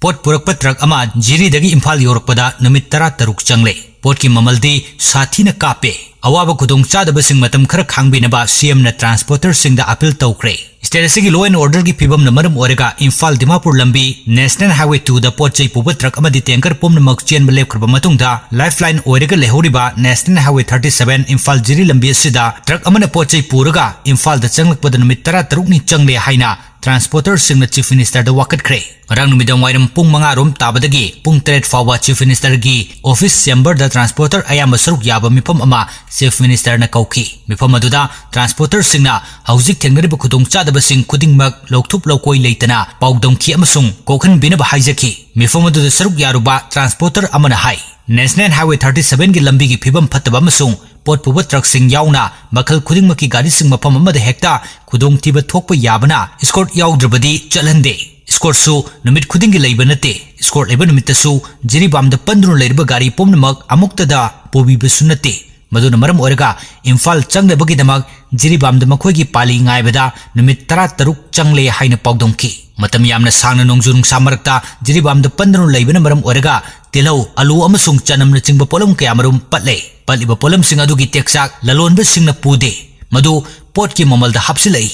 pot पुरकपा truck अमा Jiri दगी Imphal yourakpada numit 13 changle potki mamaldi sathina kappe awaba khudong chadabasing matam khara khangbinaba CM na transporter singda appeal tawkre state asigi law and order gi phibam na maram orega Imphal Dimapur lambi National Highway 2 da potchai puba truck amadi tanker pumnamak chen balep khurba matungda lifeline orega lehoriba National Highway 37 Imphal Jiri lambi asida truck amana potchai puraga Imphal da changlakpada numit 13 ni changle haina transporter singna chief minister da wakat khre rang numidam wairam pung manga rom tabadagi pung 3 fawa chief minister gi office chamber da transporter ayamba saruk yaba mifam ama chief minister na kauki mifam aduda transporter singna haujik thengnari bu khudong chadaba sing khudingmak lokthup lokoi leitana paudong khi amasung kokhan binaba haijaki mifam aduda saruk yaruba transporter amana hai National Highway 37 gi lambi gi phibam phataba amasung pot puba truck sing yauna makhal khudingmaki gari sing mafam amada hekta khudong tiba thokpa yabana escort yaudrabadi chalhande escort su numit khuding gi leiba nate escort leba numit su jiri bam da pandru leiba gari pomnamak amukta da pobi besunate maduna maram orega Imphal changlebagi damak jiri bam da makhoi gi pali ngaibada numit 13 changle haina paudongki matam yamna sangna nongjung samarakta jiri bam da pandru leibana maram orega tilau alu amasung chanam na chingba polom kaya marum patle paliba polom sing adu gi teksak lalonba singna pude madu potki mamalda hapsilai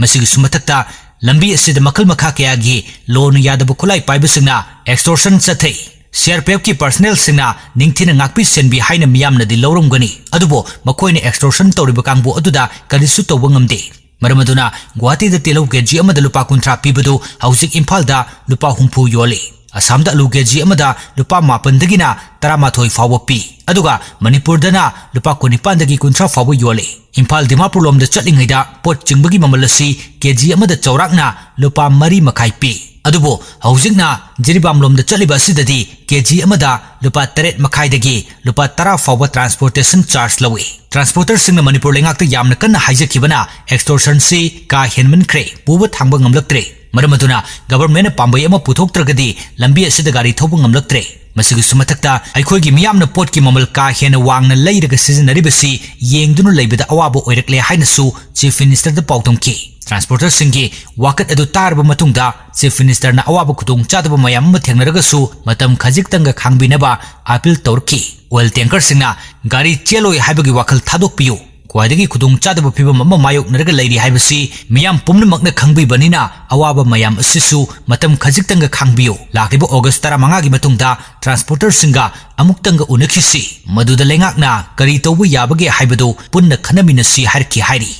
masigi sumatakta lambi asida makal makha kaya gi lon yadabu khulai paiba singna extortion chathai CRPF ki personnel singna ningthina ngakpi senbi haina miyamna di lorum gani adubo makoine extortion tawriba kangbu aduda kalisu tawba ngamde maramaduna Guwahati da tilau kg amada lupa kuntra pibadu haujik Imphal da lupa humpu yole Assam da lu kg amada lupa mapan dagina 13 fawa pi aduga Manipur dana lupa 19 dagi kuntra fawa yole Imphal Dimapur lom da chatlingaida pot chingbagi mamalasi kg amada chaurakna lupa 3 makai pi adubo haujikna jiribam lom da chaliba sidadi kg amada lupa 3 makai dagi lupa 10 fawa transportation charge lawi transporter singna Manipur lengak ta yamna kanna haijakibana extortion si ka henman khre puba thangba ngamlaktre maramaduna government pambai ama puthoktragadi lambi asida gari thobu ngamlaktre masigi sumatakta aikhoigi miyamna potki mamal ka hena wangna leiraga sizinaribasi yengdunu leibada awabo oirakle hainasu chief minister da pautongki transporter singi wakat adu tarba matungda chief minister na awaba khudong chadaba mayam ma thengnaragasu matam khajik tanga khangbinaba appeal torki oil tanker singna gari cheloi haibagi wakal thadok piyu Kuadagi khudong chadaba phibam ama mayok naraga leiri haibasi miyam pumnamakna khangbibanina awaba mayam asisu matam khajiktanga khangbiyo lakiba August 15 gi matungda transporter singa amuktanga unakhisi maduda lengakna kari tawbu yabage haibado punna khanaminasi harki hairi